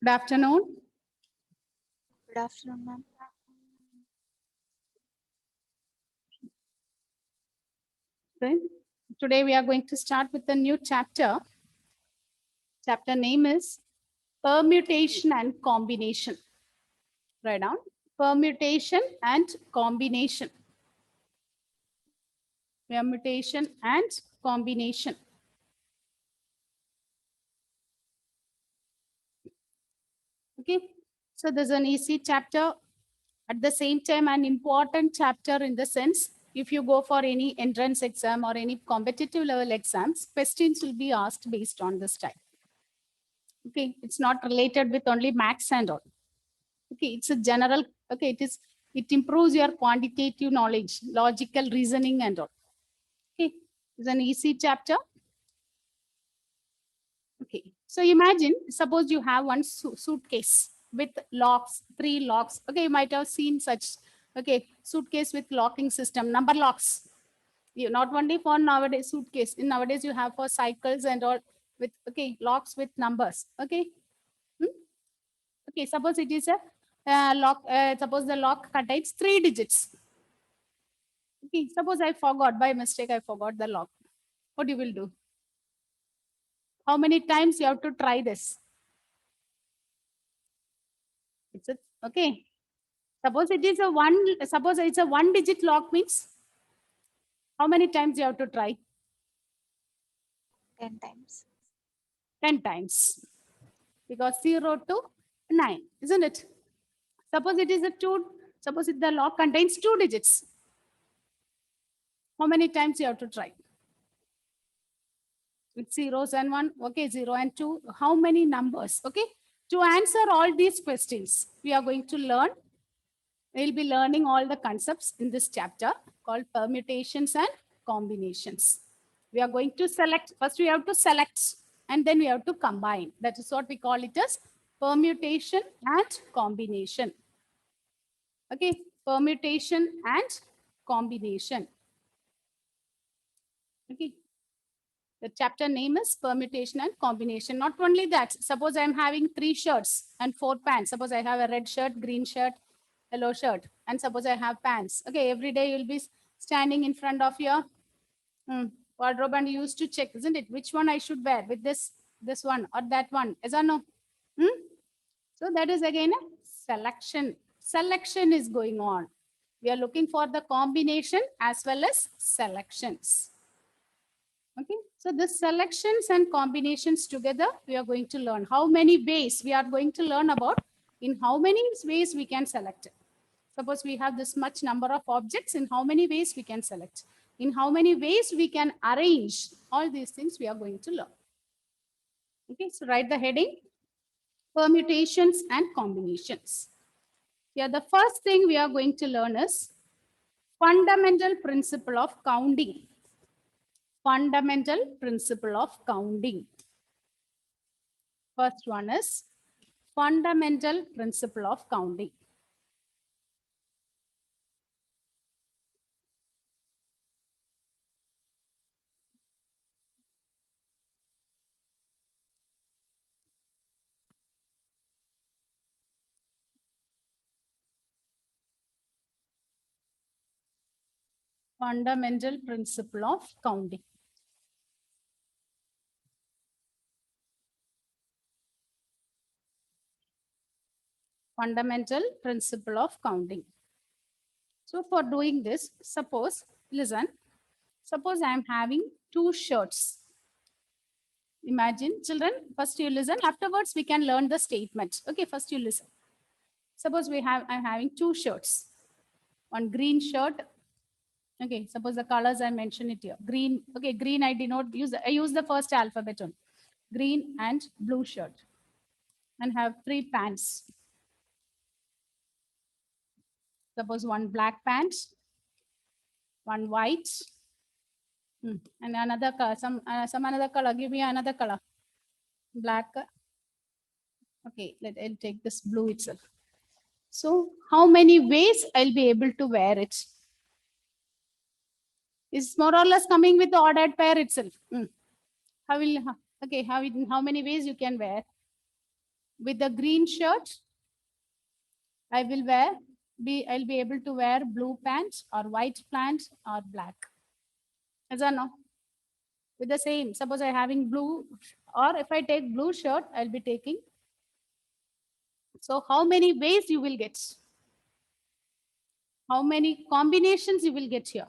Good afternoon. Good afternoon, ma'am. Today we are going to start with a new chapter. Chapter name is Permutation and Combination. Write down permutation and combination. Permutation and combination. Okay, so there's an easy chapter. At the same time, an important chapter in the sense, if you go for any entrance exam or any competitive level exams, questions will be asked based on this type. Okay, it's not related with only maths and all. Okay, it's a general, okay, it improves your quantitative knowledge, logical reasoning and all. Okay, it's an easy chapter. Okay, so imagine, suppose you have one suitcase with locks, 3 locks. Okay, you might have seen such, okay, suitcase with locking system, number locks. You not only for nowadays suitcase, in nowadays you have for cycles and all with, okay, locks with numbers. Okay. Okay, suppose it is a lock, suppose the lock contains 3 digits. Okay, suppose I forgot, by mistake I forgot the lock. What you will do? How many times you have to try this? It's a, okay. Suppose it is a suppose it's a 1 digit lock means how many times you have to try? 10 times. 10 times. Because 0 to 9, isn't it? Suppose it is a 2, suppose the lock contains 2 digits. How many times you have to try? With zeros and 1, okay, 0 and 2. How many numbers? Okay, to answer all these questions, we are going to learn. We'll be learning all the concepts in this chapter called permutations and combinations. We are going to select, first we have to select and then we have to combine. That is what we call it as permutation and combination. Okay, permutation and combination. Okay, the chapter name is permutation and combination. Not only that, suppose I'm having 3 shirts and 4 pants. Suppose I have a red shirt, green shirt, yellow shirt, and suppose I have pants. Okay, every day you'll be standing in front of your wardrobe and you used to check, isn't it? Which one I should wear with this one or that one? Is or no? So that is again a selection. Selection is going on. We are looking for the combination as well as selections. Okay, so the selections and combinations together, we are going to learn how many ways we are going to learn about in how many ways we can select it. Suppose we have this much number of objects, in how many ways we can select, in how many ways we can arrange, all these things we are going to learn. Okay, so write the heading, permutations and combinations. Here, the first thing we are going to learn is fundamental principle of counting. Fundamental principle of counting. First one is fundamental principle of counting. Fundamental principle of counting. Fundamental principle of counting. So for doing this, suppose, listen, suppose I am having 2 shirts. Imagine, children, first you listen, afterwards we can learn the statement. Okay, first you listen. Suppose I'm having 2 shirts. One green shirt. Okay, suppose the colors I mentioned it here. Green, okay, green I use the first alphabet on. Green and blue shirt. And have 3 pants. Suppose one black pant, one white, and another color, some another color. Give me another color. Black. Okay, I'll take this blue itself. So how many ways I'll be able to wear it? Is more or less coming with the ordered pair itself. How many ways you can wear? with the green shirt, I'll be able to wear blue pants or white pants or black. Yes or no? With the same, suppose I'm having blue, or if I take blue shirt, I'll be taking. So how many ways you will get? How many combinations you will get here?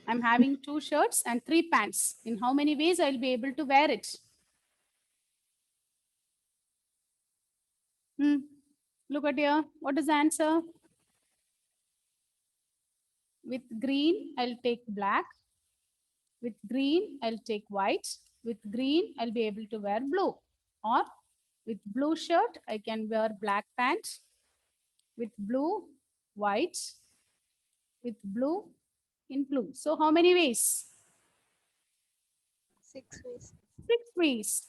I'm having 2 shirts and 3 pants. In how many ways I'll be able to wear it? Look at here. What is the answer? With green, I'll take black. With green, I'll take white. With green, I'll be able to wear blue. Or with blue shirt, I can wear black pants. With blue, white. With blue, in blue. So how many ways? 6 ways. 6 ways.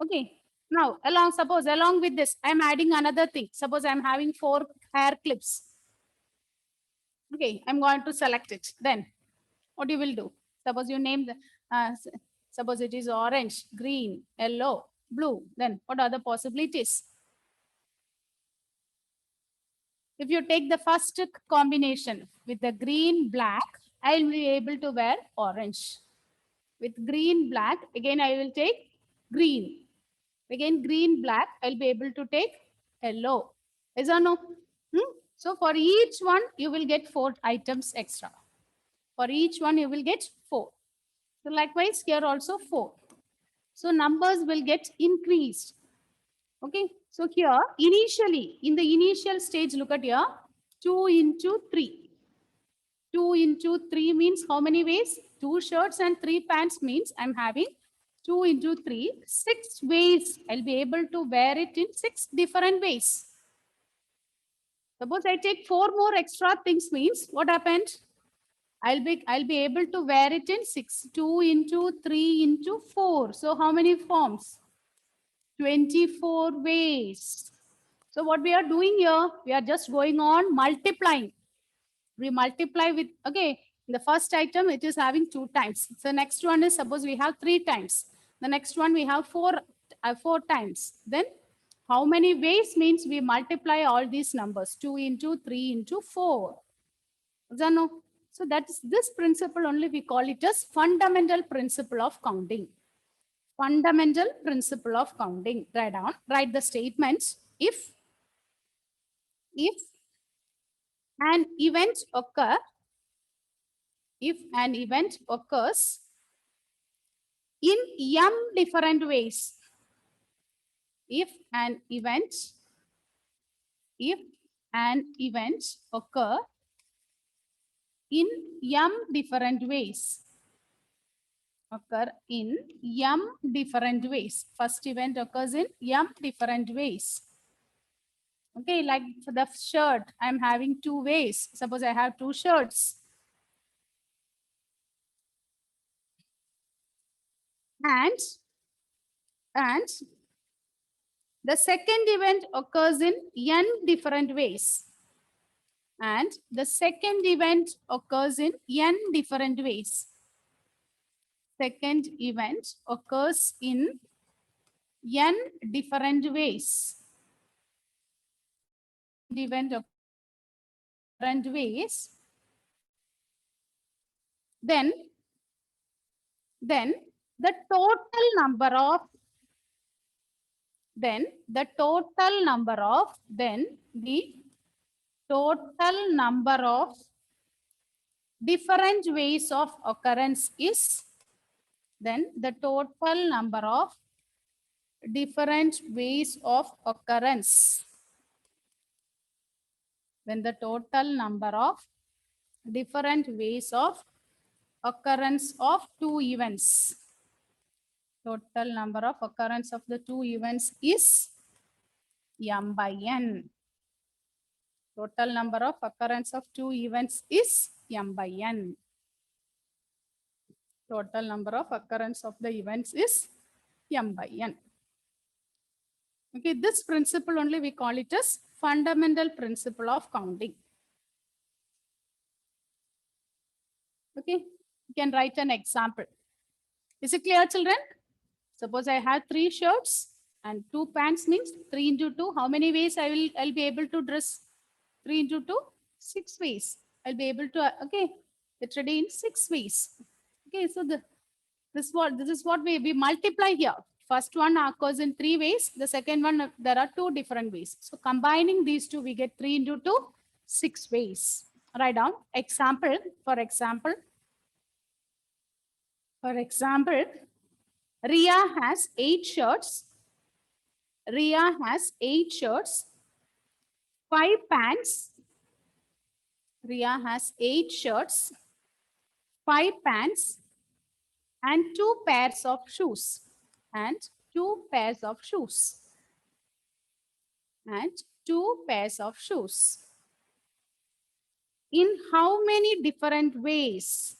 Okay. Now, along with this, I'm adding another thing. Suppose I'm having 4 hair clips. Okay, I'm going to select it. Then what you will do? Suppose you name the, suppose it is orange, green, yellow, blue. Then what are the possibilities? If you take the first combination with the green, black, I'll be able to wear orange. With green, black, again I will take green. Again, green, black, I'll be able to take yellow. Is or no? So for each one, you will get 4 items extra. For each one, you will get 4. So likewise, here also 4. So numbers will get increased. Okay. So here, initially, in the initial stage, look at here, 2 into 3. 2 into 3 means how many ways? 2 shirts and 3 pants means I'm having 2 into 3, 6 ways. I'll be able to wear it in 6 different ways. Suppose I take 4 more extra things means what happened? I'll be able to wear it in 6. 2 into 3 into 4. So how many forms? 24 ways. So what we are doing here, we are just going on multiplying. We multiply with, okay, the first item, it is having 2 times. So next one is, suppose we have 3 times. The next one we have 4 times. Then how many ways means we multiply all these numbers, 2 into 3 into 4. So that's this principle only we call it as fundamental principle of counting. Fundamental principle of counting. Write the statements. If an event occurs in m different ways, if an event occur in m different ways, first event occurs in m different ways. Okay, like for the shirt, I'm having 2 ways. Suppose I have 2 shirts. And the second event occurs in n different ways. And the second event occurs in n different ways. Second event occurs in n different ways. Event occurs in different ways. Then the total number of different ways of occurrence is, then the total number of different ways of occurrence. Then the total number of different ways of occurrence of 2 events. Total number of occurrence of the 2 events is m by n. Total number of occurrence of 2 events is m by n. Total number of occurrence of the events is m by n. Okay, this principle only we call it as fundamental principle of counting. Okay, you can write an example. Is it clear, children? Suppose I have 3 shirts And 2 pants means 3 into 2. How many ways I'll be able to dress? 3 into 2, 6 ways. I'll be able to, okay, get ready in 6 ways. Okay, so this is what we multiply here. First one occurs in 3 ways. The second one, there are 2 different ways. So combining these two, we get 3 into 2, 6 ways. Write down example. For example, Ria has 8 shirts. Ria has 8 shirts, 5 pants. Ria has 8 shirts, 5 pants, and 2 pairs of shoes. And 2 pairs of shoes. And 2 pairs of shoes. In how many different ways?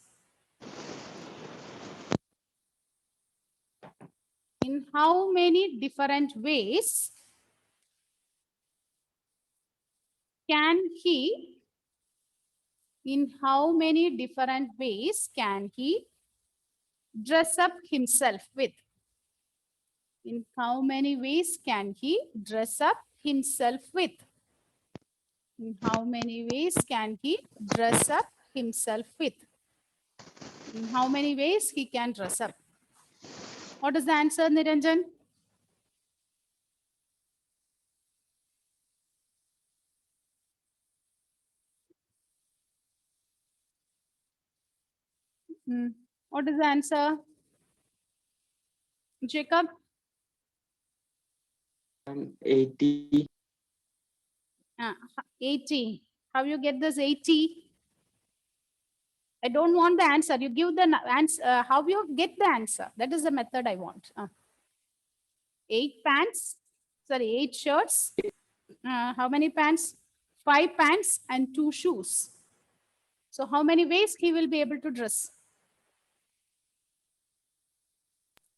In how many different ways can he, in how many different ways can he dress up himself with? In how many ways can he dress up himself with? In how many ways can he dress up himself with? In how many ways he can dress up? What is the answer, Niranjan? What is the answer? Jacob? 80. 80. How you get this 80? I don't want the answer. You give the answer. How you get the answer? That is the method I want. 8 pants. Sorry, 8 shirts. How many pants? 5 pants and 2 shoes. So how many ways he will be able to dress?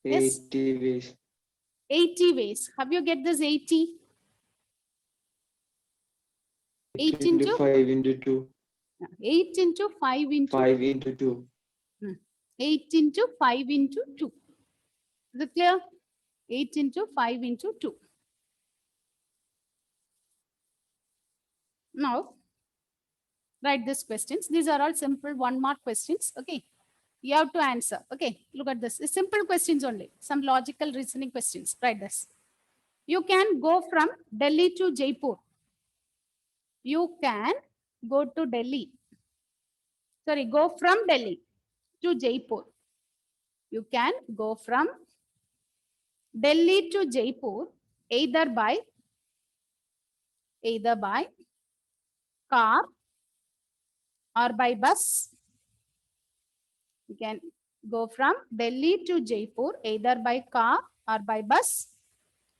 Yes. 80 ways. 80 ways. How you get this 80? 8 into 5 into 2. 8 into 5 into 5 into 2. 8 into 5 into 2. Is it clear? 8 into 5 into 2. Now, write these questions. These are all simple 1-mark questions. Okay. You have to answer. Okay. Look at this. It's simple questions only. Some logical reasoning questions. Write this. You can go from Delhi to Jaipur. You can go to Delhi. Sorry, go from Delhi to Jaipur. You can go from Delhi to Jaipur either by car or by bus. You can go from Delhi to Jaipur either by car or by bus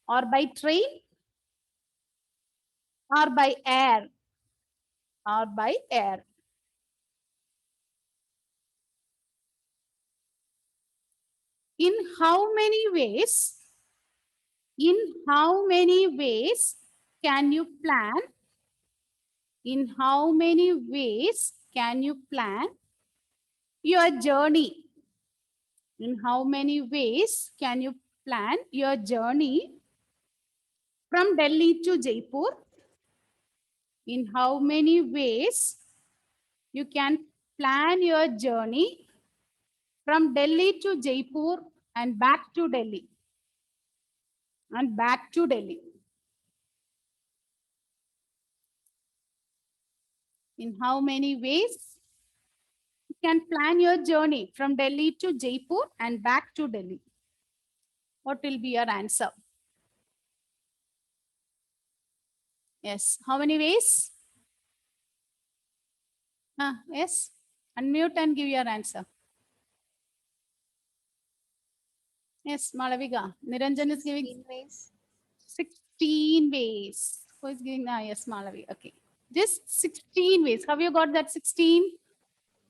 or by train or by air In how many ways can you plan? In how many ways can you plan your journey? In how many ways can you plan your journey from Delhi to Jaipur? In how many ways you can plan your journey from Delhi to Jaipur and back to Delhi? In how many ways you can plan your journey from Delhi to Jaipur and back to Delhi? What will be your answer? Yes. How many ways? Yes. Unmute and give your answer. Yes, Malavika. Niranjan is giving 16 ways. 16 ways. Who is giving? Yes, Malavi. Okay. Just 16 ways. Have you got that 16?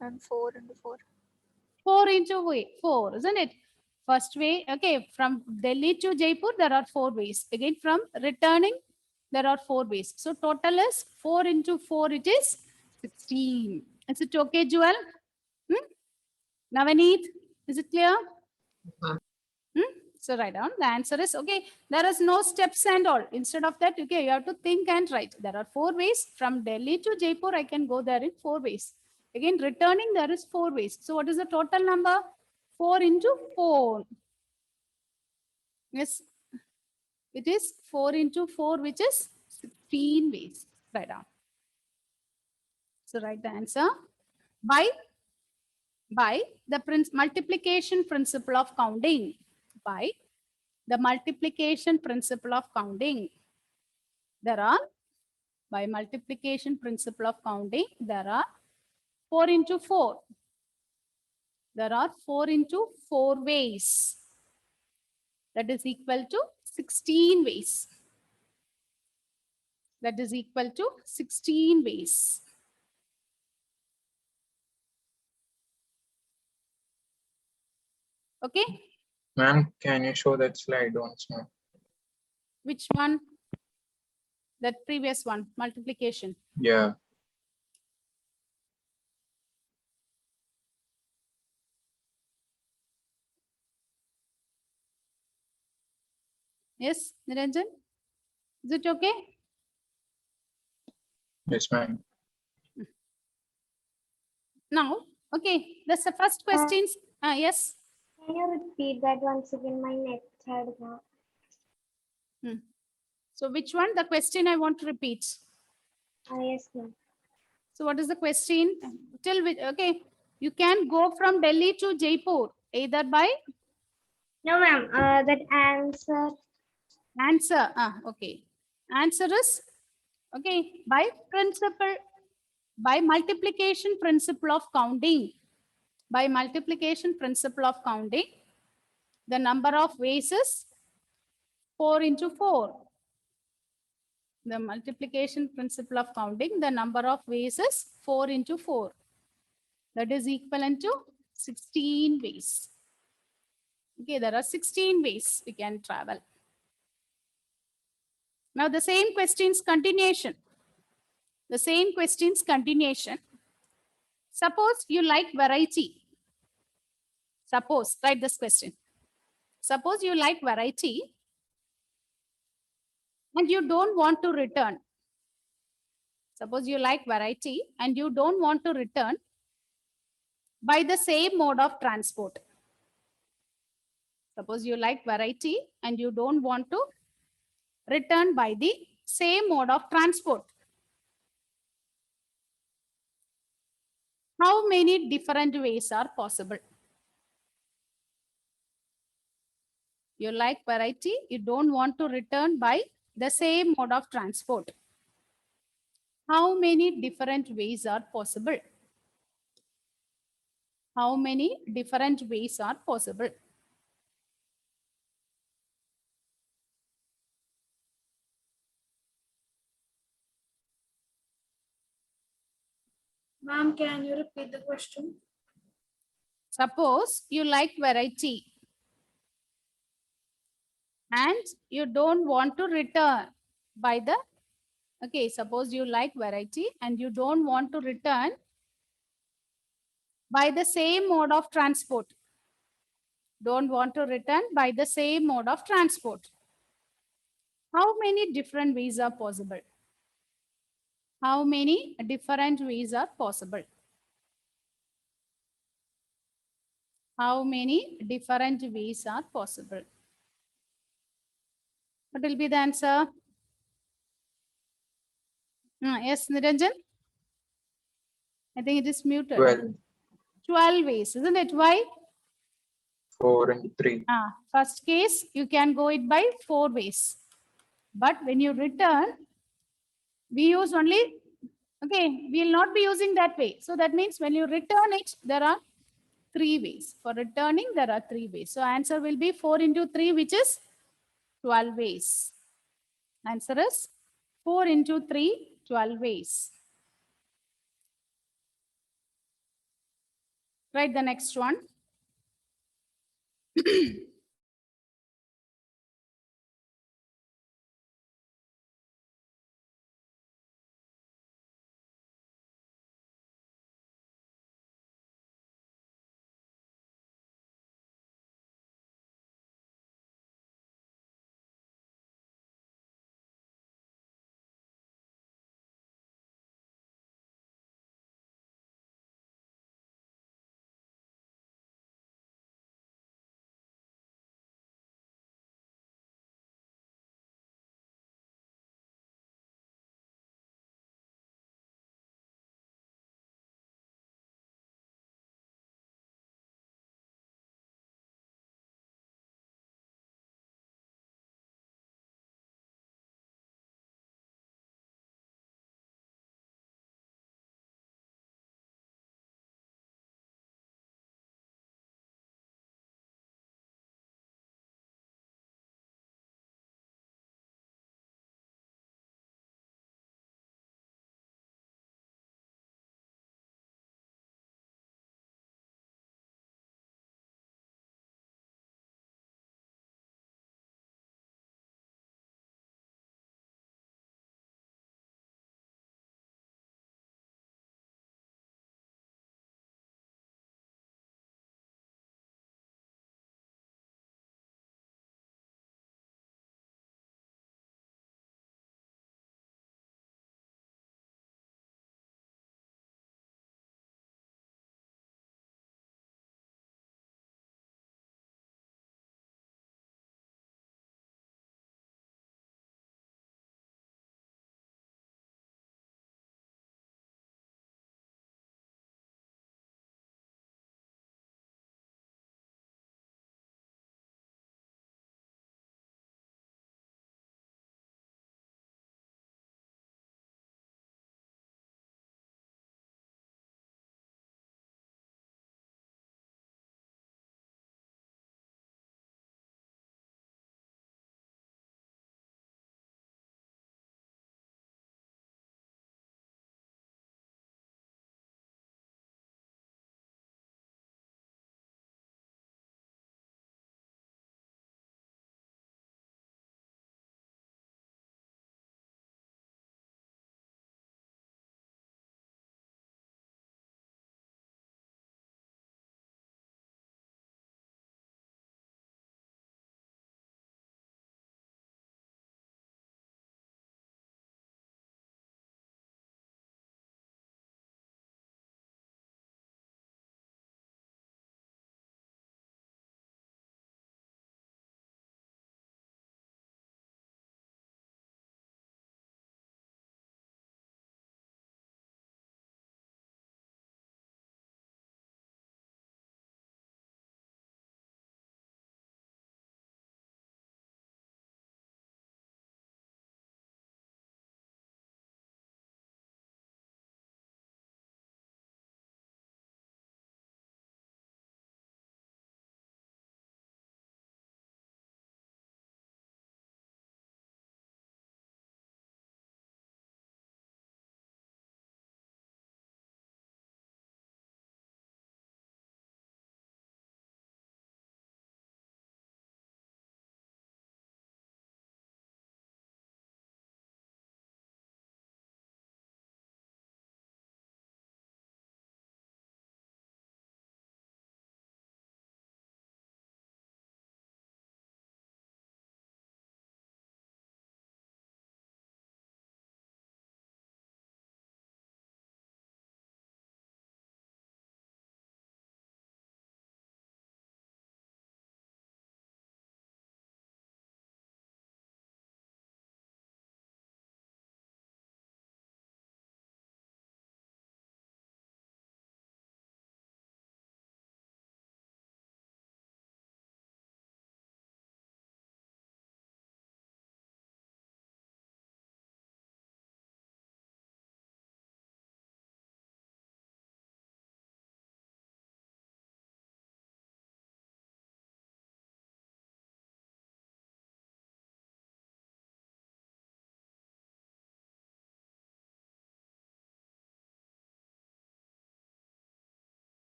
And 4 into 4. 4 into 4, isn't it? First way, okay, from Delhi to Jaipur, there are 4 ways. Again, from returning, there are 4 ways. So total is 4 into 4, it is 16. Is it okay, Jewel? Navaneet, is it clear? So write down. The answer is okay. There is no steps and all. Instead of that, okay, you have to think and write. There are 4 ways. From Delhi to Jaipur, I can go there in 4 ways. Again, returning, there is 4 ways. So what is the total number? 4 into 4. Yes, it is 4 into 4, which is 16 ways. Write down. So write the answer. By the multiplication principle of counting. By the multiplication principle of counting. There are, by multiplication principle of counting, there are 4 into 4. There are 4 into 4 ways. That is equal to 16 ways. That is equal to 16 ways. Okay. Ma'am, can you show that slide once more? Which one? That previous one, multiplication. Yeah. Yes, Niranjan? Is it okay? Yes, ma'am. Now, okay, that's the first questions. Yes. Can you repeat that once again? My net had gone. So which one? The question I want to repeat. Yes, ma'am. So what is the question? Till which, okay, you can go from Delhi to Jaipur either by No, ma'am. That answer. answer. Okay. Answer is, okay, by principle, by multiplication principle of counting. By multiplication principle of counting, the number of ways is 4 into 4. The multiplication principle of counting, the number of ways is 4 into 4. That is equivalent to 16 ways. Okay, there are 16 ways we can travel. Now the same questions continuation. The same questions continuation. Suppose you like variety. Suppose, write this question. Suppose you like variety and you don't want to return. Suppose you like variety and you don't want to return by the same mode of transport. Suppose you like variety and you don't want to return by the same mode of transport. How many different ways are possible? You like variety, you don't want to return by the same mode of transport. How many different ways are possible? How many different ways are possible? Ma'am, can you repeat the question? Suppose you like variety and you don't want to return by the, okay, suppose you like variety and you don't want to return by the same mode of transport. Don't want to return by the same mode of transport. How many different ways are possible? How many different ways are possible? How many different ways are possible? What will be the answer? Yes, Niranjan? I think it is muted. 12, 12 ways, isn't it? Why? 4 and 3. First case, you can go it by 4 ways. But when you return, we use only, okay, we will not be using that way. So that means when you return it, there are 3 ways. For returning, there are 3 ways. So answer will be 4 into 3, which is 12 ways. Answer is 4 into 3, 12 ways. Write the next one.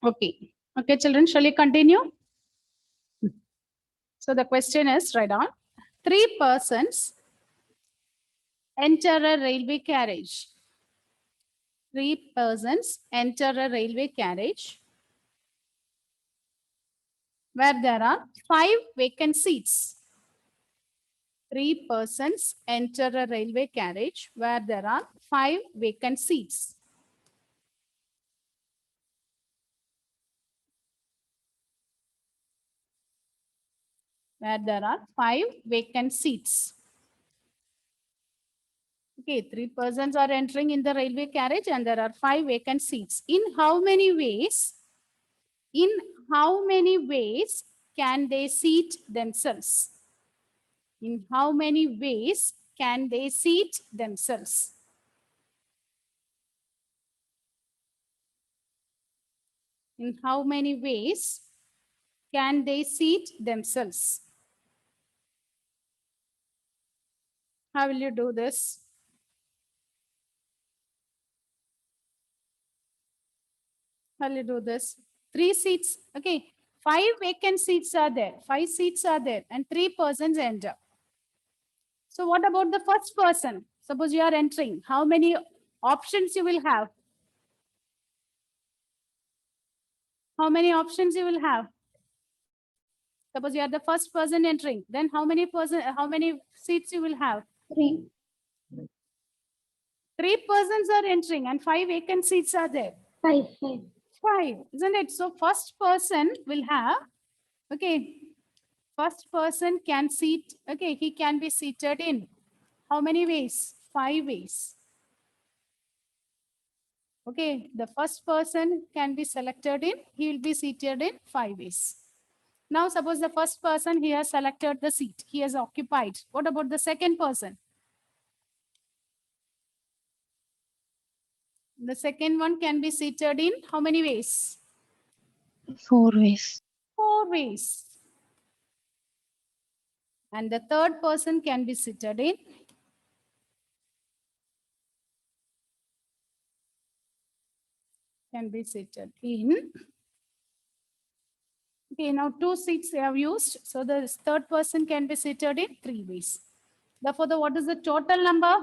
Okay. Okay, children, shall we continue? So the question is, right on. 3 persons enter a railway carriage. 3 persons enter a railway carriage where there are 5 vacant seats. 3 persons enter a railway carriage where there are 5 vacant seats. Where there are 5 vacant seats. Okay, 3 persons are entering in the railway carriage and there are 5 vacant seats. In how many ways? In how many ways can they seat themselves? In how many ways can they seat themselves? In how many ways can they seat themselves? How will you do this? How will you do this? 3 seats. Okay. 5 vacant seats are there. 5 seats are there and 3 persons enter. So what about the first person? Suppose you are entering. How many options you will have? How many options you will have? Suppose you are the first person entering. Then how many seats you will have? 3. 3 persons are entering and 5 vacant seats are there. 5. 5, isn't it? So first person will have, okay, first person can seat, okay, he can be seated in how many ways? 5 ways. Okay, the first person can be selected in, he will be seated in 5 ways. Now suppose the first person, he has selected the seat, he has occupied. What about the second person? The second one can be seated in how many ways? 4 ways. 4 ways. And the third person can be seated in okay, now 2 seats they have used, so the third person can be seated in 3 ways. Therefore, what is the total number?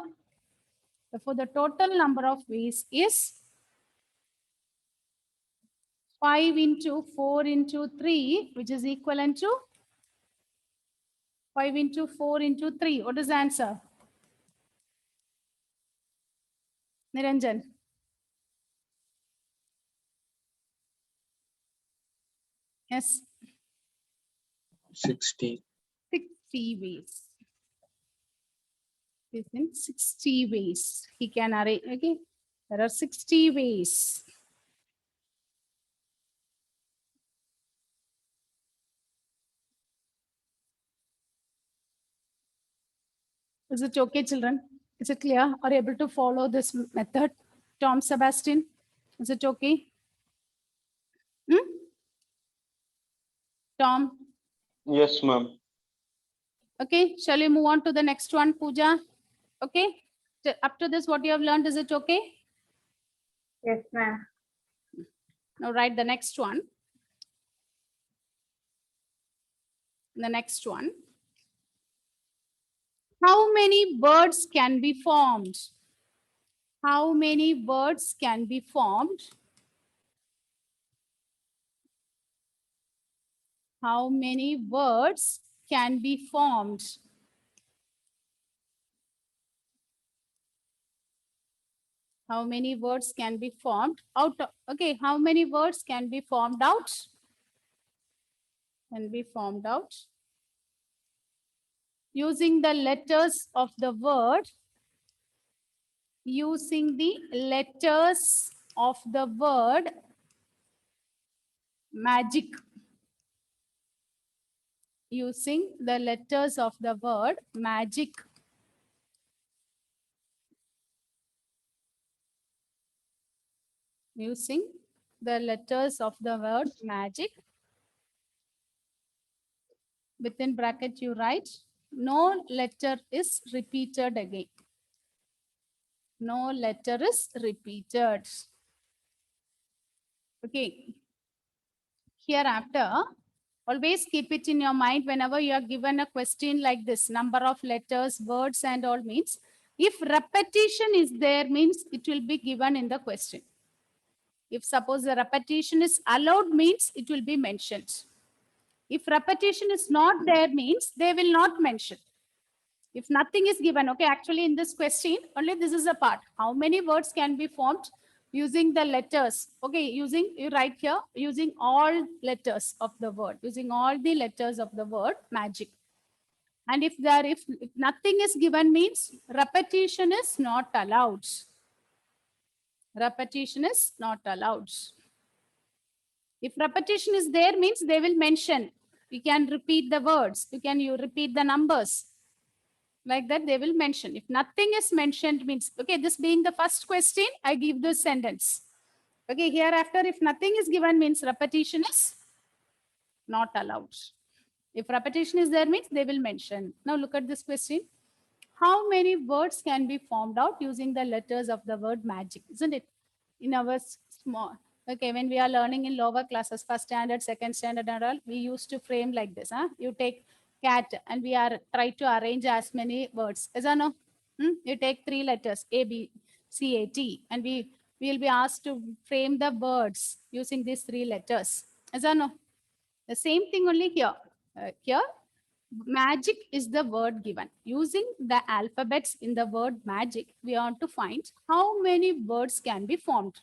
Therefore, the total number of ways is 5 into 4 into 3, which is equivalent to 5 into 4 into 3. What is the answer? Niranjan. Yes, 60. 60 ways. Within 60 ways. He can arrange, okay? There are 60 ways. Is it okay, children? Is it clear? Are you able to follow this method? Tom Sebastian, is it okay? Tom, Yes, ma'am. okay. Shall we move on to the next one, Pooja? Okay. Up to this, what you have learned, is it okay? Yes, ma'am. Now write the next one. The next one. How many words can be formed? How many words can be formed? How many words can be formed? How many words can be formed out of, okay, how many words can be formed out? Can be formed out using the letters of the word, using the letters of the word magic. Using the letters of the word magic. Using the letters of the word magic. Within bracket you write, no letter is repeated again. No letter is repeated. Okay. Hereafter, always keep it in your mind whenever you are given a question like this, number of letters, words, and all means. If repetition is there, means it will be given in the question. If suppose the repetition is allowed, means it will be mentioned. If repetition is not there, means they will not mention. If nothing is given, okay, actually in this question, only this is a part. How many words can be formed using the letters? Okay, using, you write here, using all letters of the word, using all the letters of the word magic. And if nothing is given, means repetition is not allowed. Repetition is not allowed. If repetition is there, means they will mention. You can repeat the words. You repeat the numbers. Like that, they will mention. If nothing is mentioned, means, okay, this being the first question, I give this sentence. Okay, hereafter, if nothing is given, means repetition is not allowed. If repetition is there, means they will mention. Now look at this question. How many words can be formed out using the letters of the word magic? Isn't it? In our small, okay, when we are learning in lower classes, first standard, second standard and all, we used to frame like this. You take cat and we are try to arrange as many words. Is that no? You take 3 letters, A, B, C, A, T, and we will be asked to frame the words using these 3 letters. Is that no? The same thing only here. Here, magic is the word given. Using the alphabets in the word magic, we want to find how many words can be formed.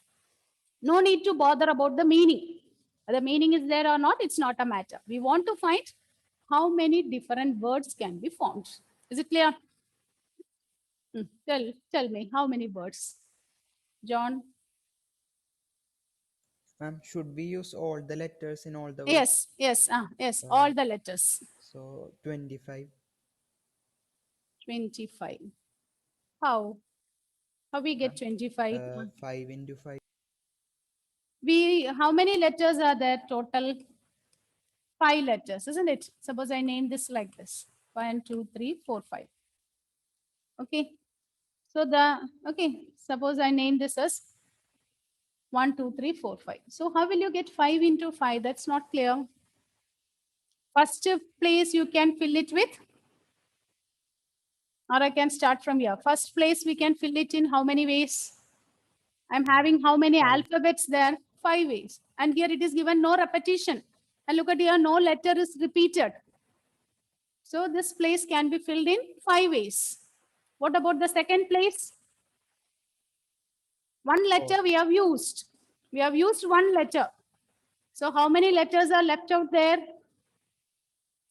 No need to bother about the meaning. The meaning is there or not, it's not a matter. We want to find how many different words can be formed. Is it clear? Tell me, how many words? John? Ma'am, should we use all the letters in all the words? Yes, all the letters. So 25. 25. How we get 25? 5 into 5. How many letters are there total? 5 letters, isn't it? Suppose I name this like this. 1, 2, 3, 4, 5. Okay. So suppose I name this as 1, 2, 3, 4, 5. So how will you get 5 into 5? That's not clear. First place you can fill it with, or I can start from here. First place we can fill it in how many ways? I'm having how many alphabets there? 5 ways. And here it is given no repetition. And look at here, no letter is repeated. So this place can be filled in 5 ways. What about the second place? 1 letter we have used. We have used 1 letter. So how many letters are left out there?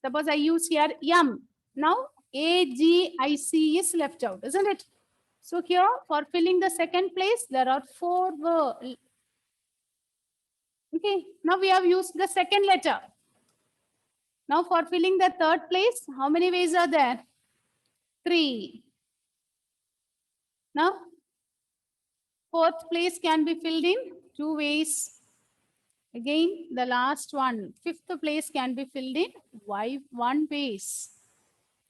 Suppose I use here M. Now AGIC is left out, isn't it? So here for filling the second place, there are 4 words. Okay, now we have used the second letter. Now for filling the third place, how many ways are there? 3. Now, fourth place can be filled in 2 ways. Again, the last one, fifth place can be filled in 1 ways.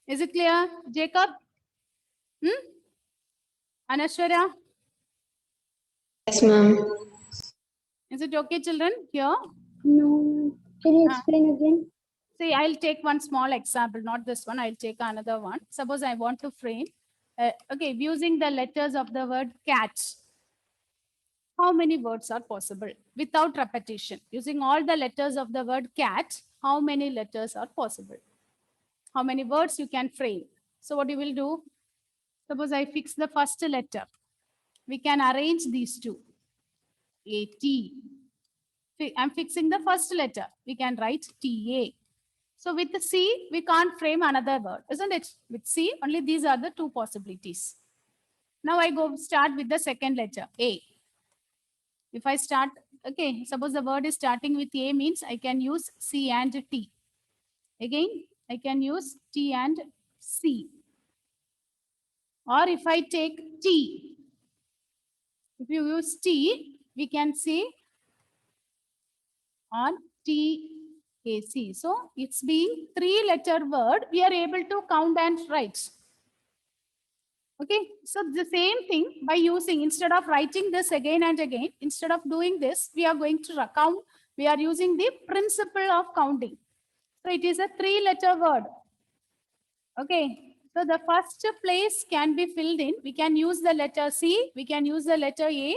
Is it clear, Jacob? Anashwarya? Yes, ma'am. Is it okay, children? Here? No. Can you explain again? See, I'll take one small example, not this one. I'll take another one. Suppose I want to frame, okay, using the letters of the word cat. How many words are possible without repetition? Using all the letters of the word cat, how many letters are possible? How many words you can frame? So what you will do? Suppose I fix the first letter. We can arrange these two. A-T. I'm fixing the first letter. We can write T-A. So with the C, we can't frame another word, isn't it? With C, only these are the 2 possibilities. Now I start with the second letter, A. If I start, okay, suppose the word is starting with A means I can use C and T. Again, I can use T and C. Or if I take T, if you use T, we can say on TAC. So it's being 3-letter word, we are able to count and write. Okay, so the same thing by using, instead of writing this again and again, instead of doing this, we are going to count. We are using the principle of counting. So it is a 3-letter word. Okay, so the first place can be filled in. We can use the letter C, we can use the letter A,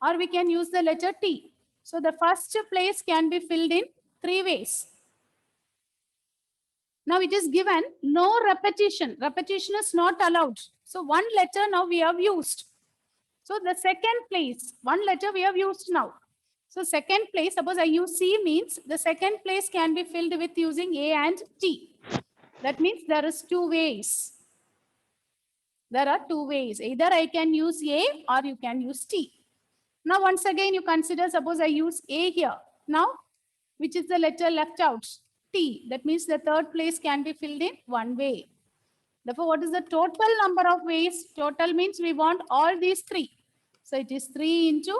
or we can use the letter T. So the first place can be filled in 3 ways. Now it is given no repetition. Repetition is not allowed. So one letter now we have used. So the second place, one letter we have used now. So second place, suppose I use C, means the second place can be filled with using A and T. That means there is 2 ways. There are 2 ways. Either I can use A or you can use T. Now once again you consider, suppose I use A here. Now, which is the letter left out? T. That means the third place can be filled in 1 way. Therefore, what is the total number of ways? Total means we want all these 3. So it is 3 into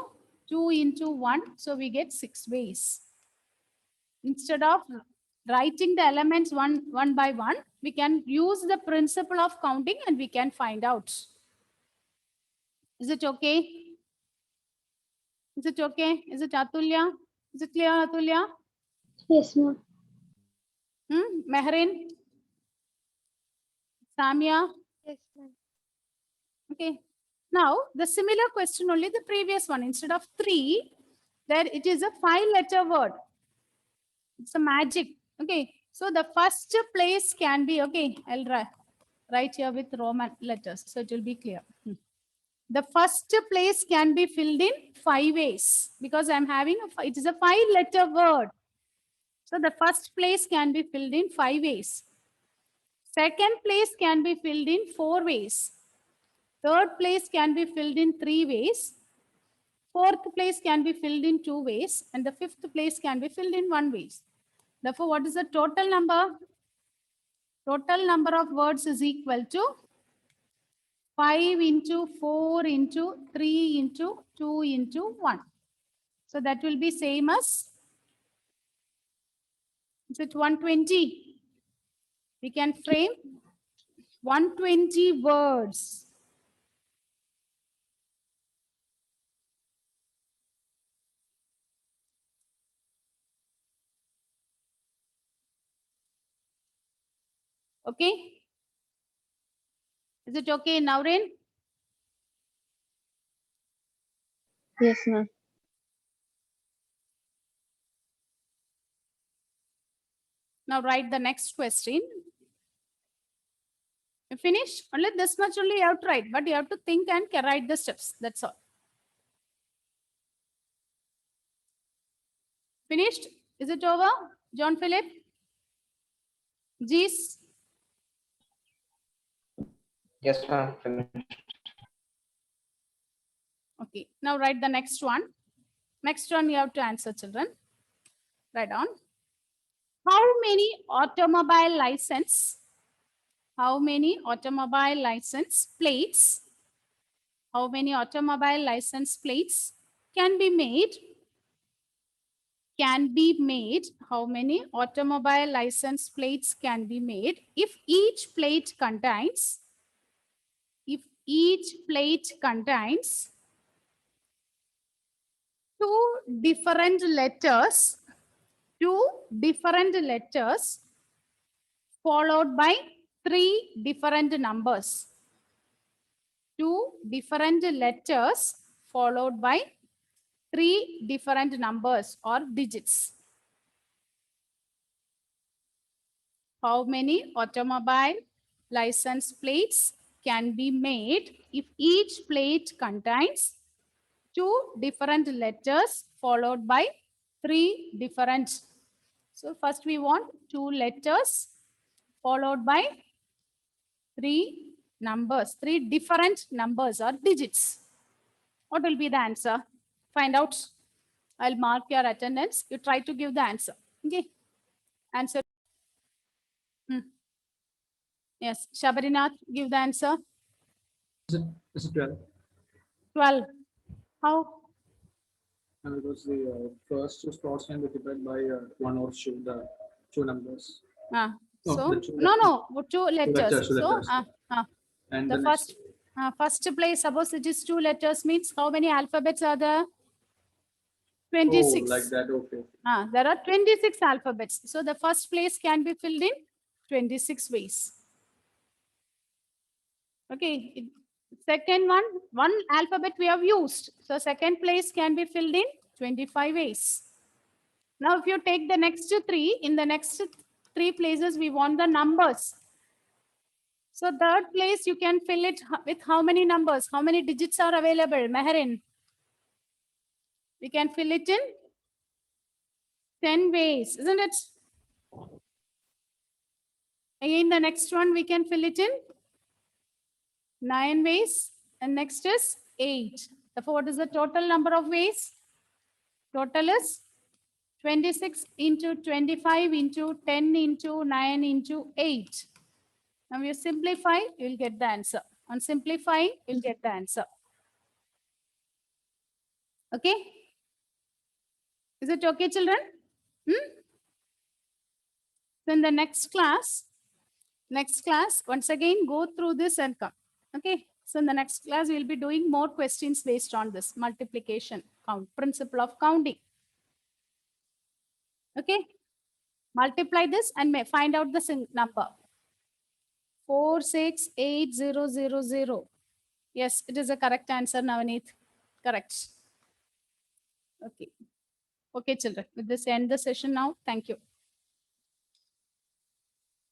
2 into 1. So we get 6 ways. Instead of writing the elements one by one, we can use the principle of counting and we can find out. Is it okay? Is it okay? Is it Atulya? Is it clear, Atulya? Yes, ma'am. Mehrin? Samia? Yes, ma'am. Okay. Now, the similar question only the previous one. Instead of 3, there it is a 5-letter word. It's a magic. Okay. So the first place can be, okay, I'll write here with Roman letters. So it will be clear. The first place can be filled in 5 ways because I'm having it is a 5-letter word. So the first place can be filled in 5 ways. Second place can be filled in 4 ways. Third place can be filled in 3 ways. Fourth place can be filled in 2 ways. And the fifth place can be filled in 1 way. Therefore, what is the total number? Total number of words is equal to 5 into 4 into 3 into 2 into 1. So that will be same as, is it 120? We can frame 120 words. Okay. Is it okay, Naureen? Yes, ma'am. Now write the next question. You finish? Only this much only you have to write, but you have to think and write the steps. That's all. Finished? Is it over? John Philip? Jeez? Yes, ma'am. Okay. Now write the next one. Next one you have to answer, children. Write down. How many automobile license? How many automobile license plates? How many automobile license plates can be made? Can be made. How many automobile license plates can be made if each plate contains? If each plate contains 2 different letters, 2 different letters followed by 3 different numbers. 2 different letters followed by 3 different numbers or digits. How many automobile license plates can be made if each plate contains 2 different letters followed by 3 different. So first we want 2 letters followed by 3 numbers, 3 different numbers or digits. What will be the answer? Find out. I'll mark your attendance. You try to give the answer. Okay. Answer. Yes. Shabarinath, give the answer. Is it 12? 12. How? And because the first slots can be divided by 1 or 2, the 2 numbers. No, No, so the 2 no, 2 letters. letters, 2 So letters. And the the first. First place, suppose it is 2 letters, means how many alphabets are there? Oh, 26. like that, okay. There are 26 alphabets. So the first place can be filled in 26 ways. Okay. Second one alphabet we have used. So second place can be filled in 25 ways. Now, if you take the next 3, in the next 3 places, we want the numbers. So third place, you can fill it with how many numbers? How many digits are available? Meherin. We can fill it in 10 ways, isn't it? Again, the next one, we can fill it in 9 ways. And next is 8. Therefore, what is the total number of ways? Total is 26 into 25 into 10 into 9 into 8. Now you simplify, you'll get the answer. On simplifying, you'll get the answer. Okay? Is it okay, children? So in the next class, once again, go through this and come. Okay? So in the next class, we'll be doing more questions based on this multiplication count, principle of counting. Okay? Multiply this and find out the number. 468000. Yes, it is a correct answer, Navaneet. Correct. Okay. Okay, children. With this, end the session now. Thank you.